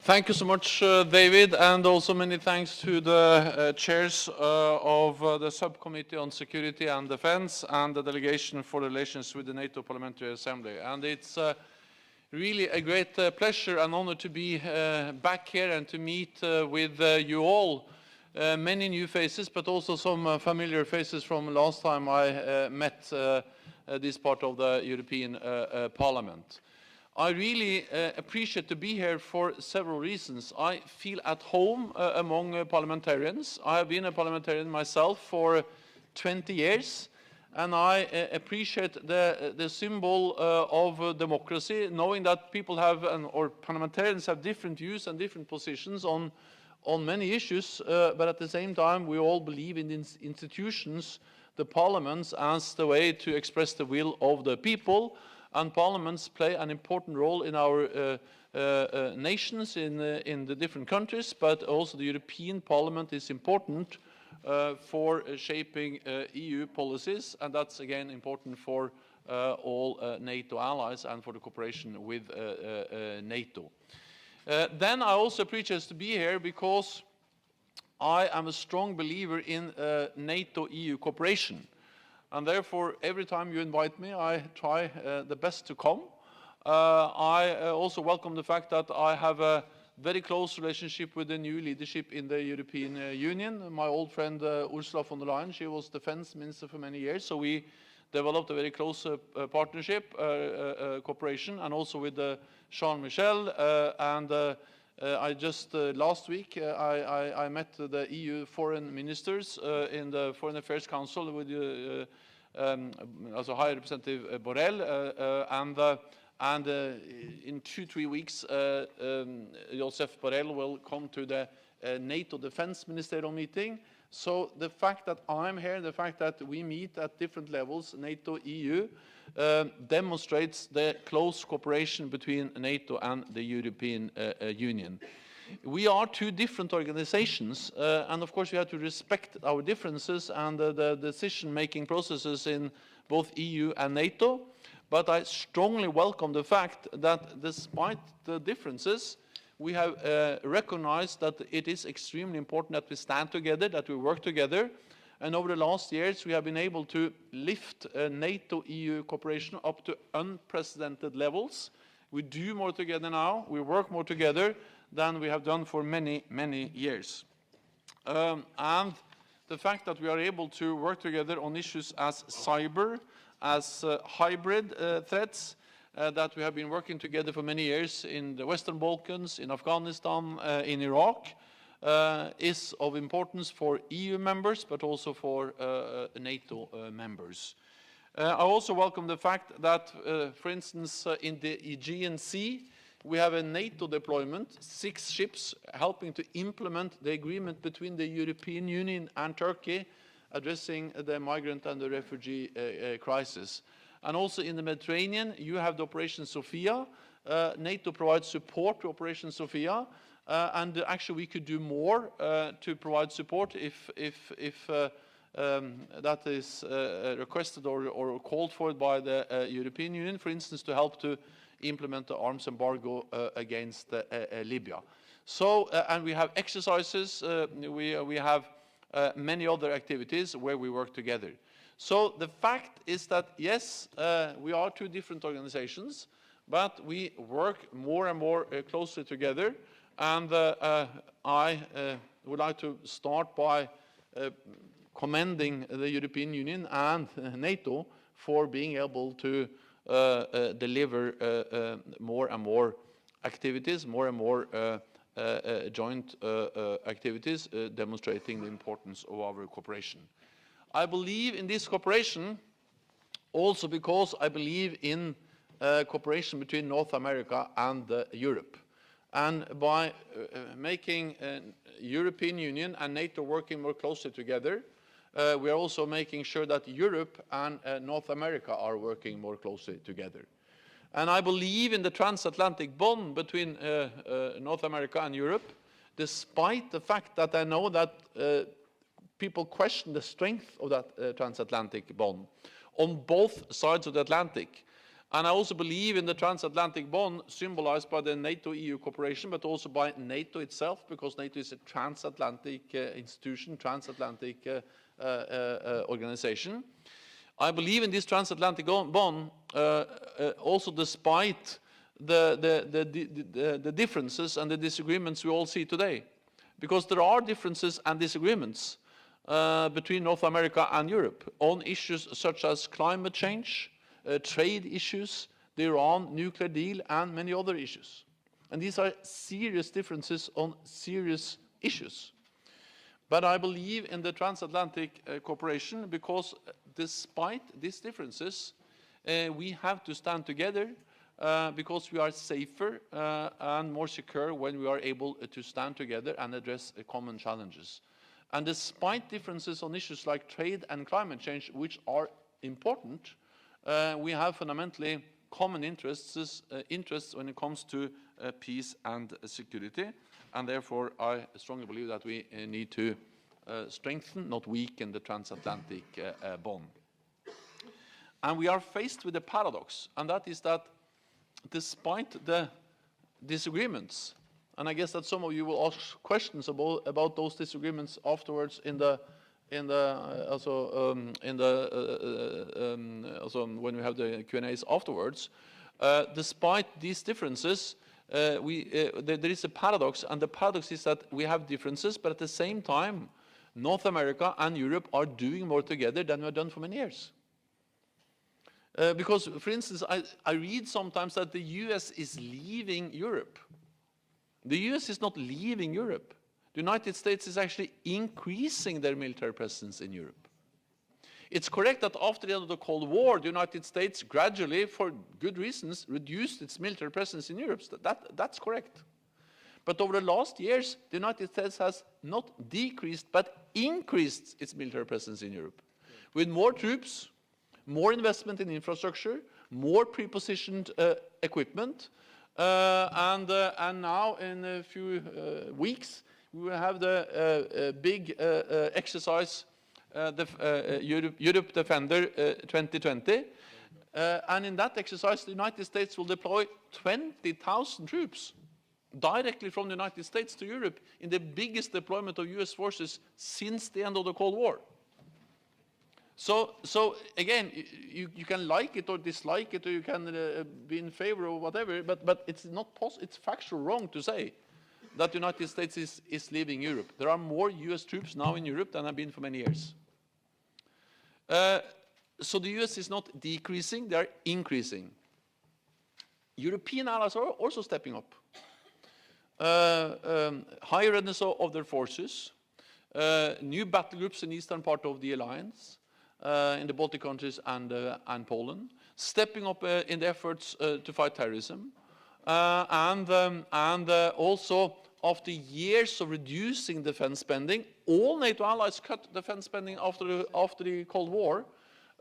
Thank you so much, David, and also many thanks to the chairs of the Subcommittee on Security and Defense and the Delegation for Relations with the NATO Parliamentary Assembly. And it's really a great pleasure and honor to be back here and to meet with you all. Many new faces, but also some familiar faces from last time I met this part of the European Parliament. I really appreciate to be here for several reasons. I feel at home among parliamentarians. I have been a parliamentarian myself for 20 years, and I appreciate the symbol of democracy, knowing that people have, or parliamentarians have different views and different positions on many issues, but at the same time we all believe in the institutions, the parliaments, as the way to express the will of the people. And parliaments play an important role in our nations, in the different countries, but also the European Parliament is important for shaping EU policies, and that's again important for all NATO allies and for the cooperation with NATO. Then I also appreciate to be here because I am a strong believer in NATO-EU cooperation. And therefore, every time you invite me, I try the best to come. I also welcome the fact that I have a very close relationship with the new leadership in the European Union. My old friend Ursula von der Leyen, she was defense minister for many years, so we developed a very close partnership, cooperation, and also with Charles Michel. I just last week I met the EU foreign ministers in the Foreign Affairs Council with also High Representative Borrell, and in 2-3 weeks Joseph Borrell will come to the NATO Defense Ministerial meeting. So the fact that I'm here, the fact that we meet at different levels, NATO-EU, demonstrates the close cooperation between NATO and the European Union. We are two different organizations, and of course we have to respect our differences and the decision-making processes in both EU and NATO, but I strongly welcome the fact that despite the differences, we have recognized that it is extremely important that we stand together, that we work together. And over the last years, we have been able to lift NATO-EU cooperation up to unprecedented levels. We do more together now, we work more together than we have done for many, many years. And the fact that we are able to work together on issues as cyber, as hybrid threats, that we have been working together for many years in the Western Balkans, in Afghanistan, in Iraq, is of importance for EU members, but also for NATO members. I also welcome the fact that, for instance, in the Aegean Sea, we have a NATO deployment, 6 ships helping to implement the agreement between the European Union and Turkey, addressing the migrant and the refugee crisis. And also in the Mediterranean, you have the Operation Sophia. NATO provides support to Operation Sophia, and actually we could do more to provide support if that is requested or called for by the European Union, for instance, to help to implement the arms embargo against Libya. So, and we have exercises, we have many other activities where we work together. So the fact is that, yes, we are two different organizations, but we work more and more closely together. And I would like to start by commending the European Union and NATO for being able to deliver more and more activities, more and more joint activities demonstrating the importance of our cooperation. I believe in this cooperation also because I believe in cooperation between North America and Europe. And by making European Union and NATO working more closely together, we are also making sure that Europe and North America are working more closely together. And I believe in the transatlantic bond between North America and Europe, despite the fact that I know that people question the strength of that transatlantic bond on both sides of the Atlantic. And I also believe in the transatlantic bond symbolized by the NATO-EU cooperation, but also by NATO itself, because NATO is a transatlantic institution, transatlantic organization. I believe in this transatlantic bond also despite the differences and the disagreements we all see today. Because there are differences and disagreements between North America and Europe on issues such as climate change, trade issues, the Iran nuclear deal, and many other issues. And these are serious differences on serious issues. But I believe in the transatlantic cooperation because despite these differences, we have to stand together because we are safer and more secure when we are able to stand together and address common challenges. And despite differences on issues like trade and climate change, which are important, we have fundamentally common interests when it comes to peace and security. And therefore, I strongly believe that we need to strengthen, not weaken, the transatlantic bond. And we are faced with a paradox, and that is that despite the disagreements, and I guess that some of you will ask questions about those disagreements afterwards also when we have the Q&As afterwards. Despite these differences, there is a paradox, and the paradox is that we have differences, but at the same time, North America and Europe are doing more together than we have done for many years. Because, for instance, I read sometimes that the US is leaving Europe. The US is not leaving Europe. The United States is actually increasing their military presence in Europe. It's correct that after the end of the Cold War, the United States gradually, for good reasons, reduced its military presence in Europe. That's correct. But over the last years, the United States has not decreased, but increased its military presence in Europe. With more troops, more investment in infrastructure, more pre-positioned equipment, and now in a few weeks, we will have the big exercise, Europe Defender 2020. And in that exercise, the United States will deploy 20,000 troops directly from the United States to Europe in the biggest deployment of US forces since the end of the Cold War. So again, you can like it or dislike it, or you can be in favor or whatever, but it's not possible. It's factual wrong to say that the United States is leaving Europe. There are more US troops now in Europe than have been for many years. So the US is not decreasing, they are increasing. European allies are also stepping up. Higher readiness of their forces, new battle groups in the eastern part of the alliance, in the Baltic countries and Poland, stepping up in the efforts to fight terrorism, and also after years of reducing defense spending, all NATO allies cut defense spending after the Cold War,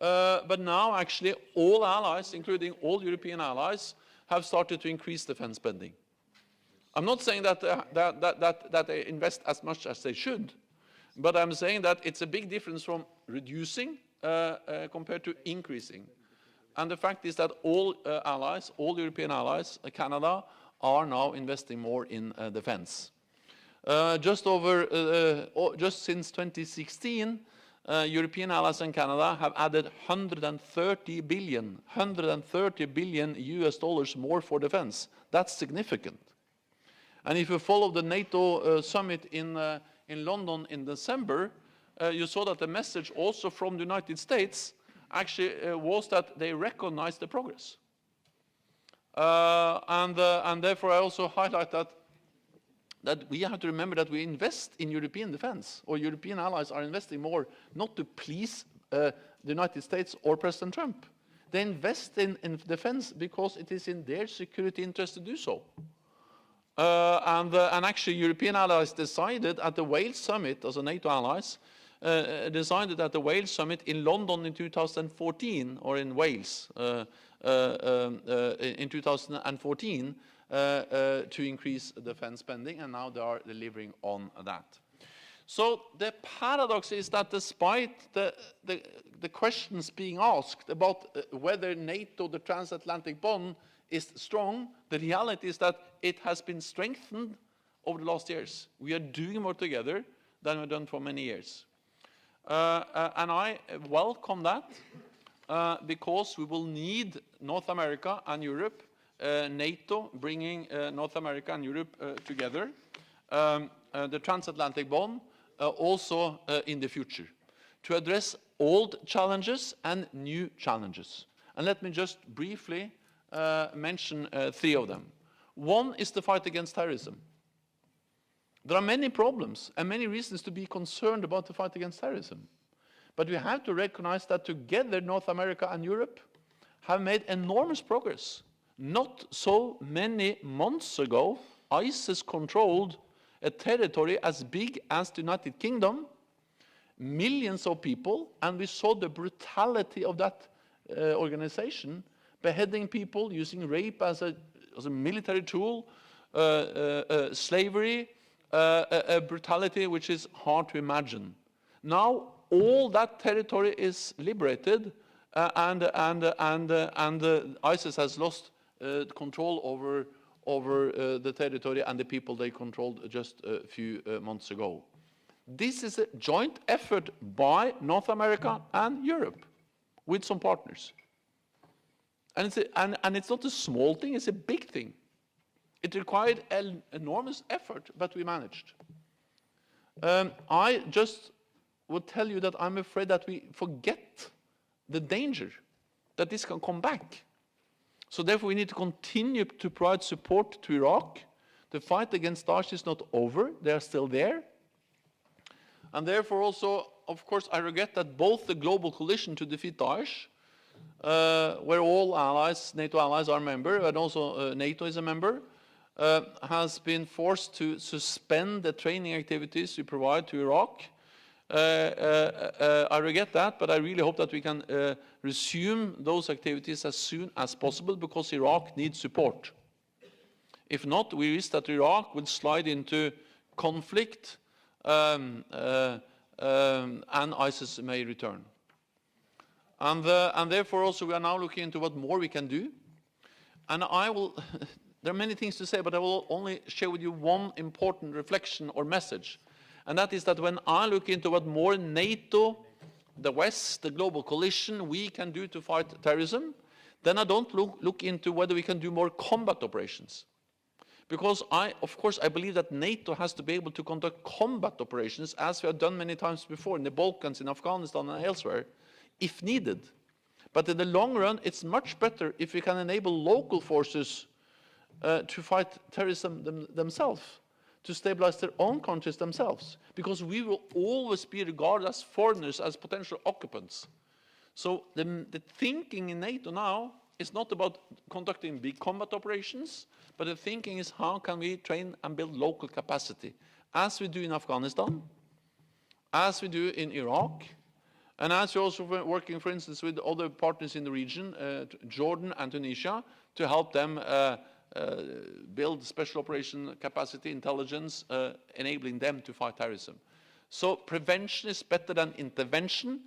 but now actually all allies, including all European allies, have started to increase defense spending. I'm not saying that they invest as much as they should, but I'm saying that it's a big difference from reducing compared to increasing. And the fact is that all allies, all European allies, Canada, are now investing more in defense. Just since 2016, European allies and Canada have added 130 billion US dollars more for defense. That's significant. And if you follow the NATO summit in London in December, you saw that the message also from the United States actually was that they recognized the progress. And therefore I also highlight that we have to remember that we invest in European defense, or European allies are investing more, not to please the United States or President Trump. They invest in defense because it is in their security interest to do so. And actually European allies decided at the Wales summit, as a NATO allies, decided at the Wales summit in London in 2014, or in Wales in 2014, to increase defense spending, and now they are delivering on that. So the paradox is that despite the questions being asked about whether NATO, the transatlantic bond, is strong, the reality is that it has been strengthened over the last years. We are doing more together than we've done for many years. And I welcome that because we will need North America and Europe, NATO bringing North America and Europe together, the transatlantic bond, also in the future, to address old challenges and new challenges. And let me just briefly mention 3 of them. One is the fight against terrorism. There are many problems and many reasons to be concerned about the fight against terrorism. But we have to recognize that together North America and Europe have made enormous progress. Not so many months ago, ISIS controlled a territory as big as the United Kingdom, millions of people, and we saw the brutality of that organization, beheading people, using rape as a military tool, slavery, a brutality which is hard to imagine. Now all that territory is liberated, and ISIS has lost control over the territory and the people they controlled just a few months ago. This is a joint effort by North America and Europe with some partners. And it's not a small thing, it's a big thing. It required an enormous effort, but we managed. I just would tell you that I'm afraid that we forget the danger that this can come back. So therefore we need to continue to provide support to Iraq. The fight against Daesh is not over, they are still there. And therefore also, of course, I regret that both the global coalition to defeat Daesh, where all allies, NATO allies are a member, and also NATO is a member, has been forced to suspend the training activities we provide to Iraq. I regret that, but I really hope that we can resume those activities as soon as possible, because Iraq needs support. If not, we risk that Iraq will slide into conflict and ISIS may return. And therefore also we are now looking into what more we can do. And I will, there are many things to say, but I will only share with you one important reflection or message. And that is that when I look into what more NATO, the West, the global coalition, we can do to fight terrorism, then I don't look into whether we can do more combat operations. Because of course, I believe that NATO has to be able to conduct combat operations, as we have done many times before in the Balkans, in Afghanistan and elsewhere, if needed. But in the long run, it's much better if we can enable local forces to fight terrorism themselves, to stabilize their own countries themselves, because we will always be regarded as foreigners, as potential occupants. So the thinking in NATO now is not about conducting big combat operations, but the thinking is how can we train and build local capacity, as we do in Afghanistan, as we do in Iraq, and as we're also working, for instance, with other partners in the region, Jordan and Tunisia, to help them build special operation capacity, intelligence, enabling them to fight terrorism. So prevention is better than intervention.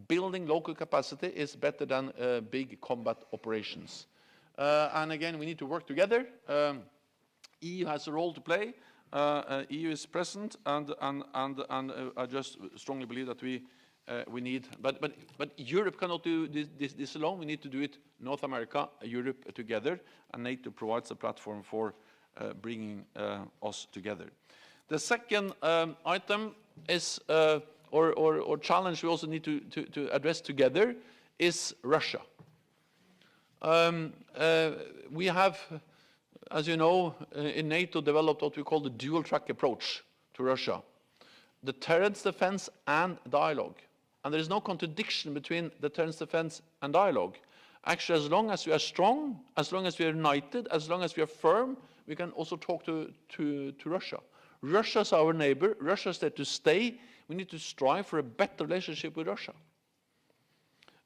Building local capacity is better than big combat operations. And again, we need to work together. EU has a role to play. EU is present, and I just strongly believe that we need, but Europe cannot do this alone. We need to do it, North America, Europe together, and NATO provides a platform for bringing us together. The second item is, or challenge we also need to address together, is Russia. We have, as you know, in NATO developed what we call the dual-track approach to Russia. Deterrence, defense, and dialogue. And there is no contradiction between deterrence, defense, and dialogue. Actually, as long as we are strong, as long as we are united, as long as we are firm, we can also talk to Russia. Russia is our neighbor. Russia is there to stay. We need to strive for a better relationship with Russia.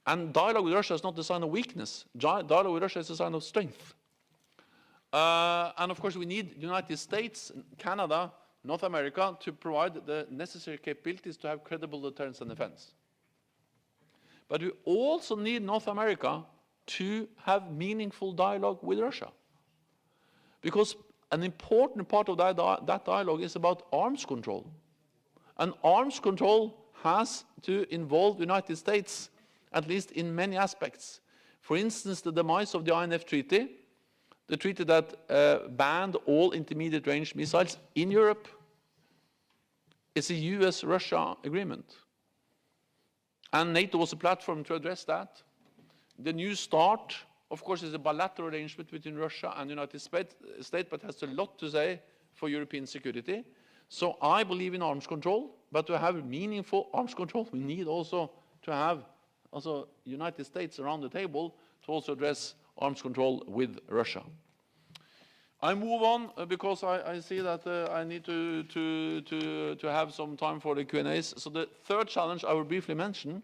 And dialogue with Russia is not a sign of weakness. Dialogue with Russia is a sign of strength. And of course, we need the United States, Canada, North America to provide the necessary capabilities to have credible deterrence and defense. But we also need North America to have meaningful dialogue with Russia. Because an important part of that dialogue is about arms control. And arms control has to involve the United States, at least in many aspects. For instance, the demise of the INF Treaty, the treaty that banned all intermediate-range missiles in Europe, is a US-Russia agreement. And NATO was a platform to address that. The New START, of course, is a bilateral arrangement between Russia and the United States, but has a lot to say for European security. So I believe in arms control, but to have meaningful arms control, we need also to have United States around the table to also address arms control with Russia. I move on because I see that I need to have some time for the Q&As. So the third challenge I will briefly mention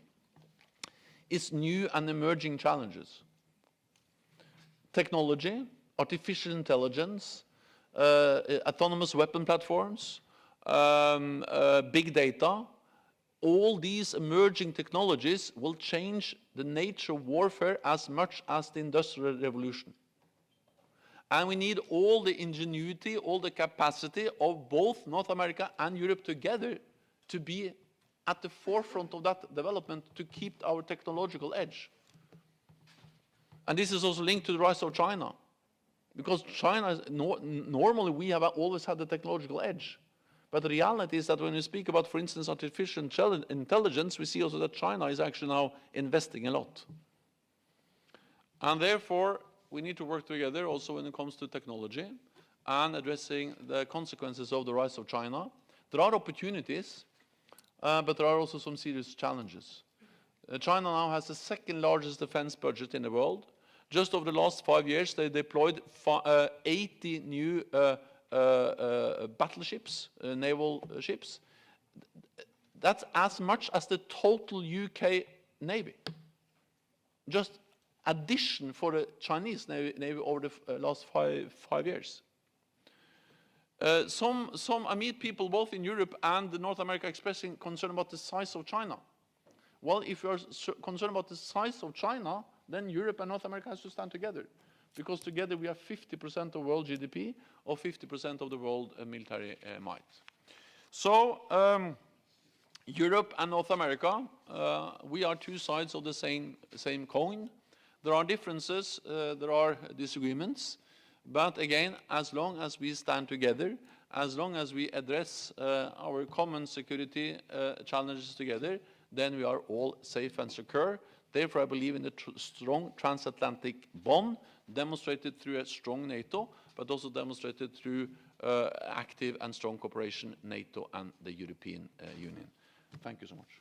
is new and emerging challenges. Technology, artificial intelligence, autonomous weapon platforms, big data. All these emerging technologies will change the nature of warfare as much as the Industrial Revolution. And we need all the ingenuity, all the capacity of both North America and Europe together to be at the forefront of that development to keep our technological edge. And this is also linked to the rise of China. Because China, normally we have always had the technological edge. But the reality is that when we speak about, for instance, artificial intelligence, we see also that China is actually now investing a lot. And therefore, we need to work together also when it comes to technology and addressing the consequences of the rise of China. There are opportunities, but there are also some serious challenges. China now has the second largest defense budget in the world. Just over the last 5 years, they deployed 80 new battleships, naval ships. That's as much as the total UK Navy. Just addition for the Chinese Navy over the last five years. I meet people both in Europe and North America expressing concern about the size of China. Well, if you are concerned about the size of China, then Europe and North America has to stand together. Because together we have 50% of world GDP or 50% of the world military might. So Europe and North America, we are two sides of the same coin. There are differences, there are disagreements, but again, as long as we stand together, as long as we address our common security challenges together, then we are all safe and secure. Therefore, I believe in the strong transatlantic bond, demonstrated through a strong NATO, but also demonstrated through active and strong cooperation, NATO and the European Union. Thank you so much.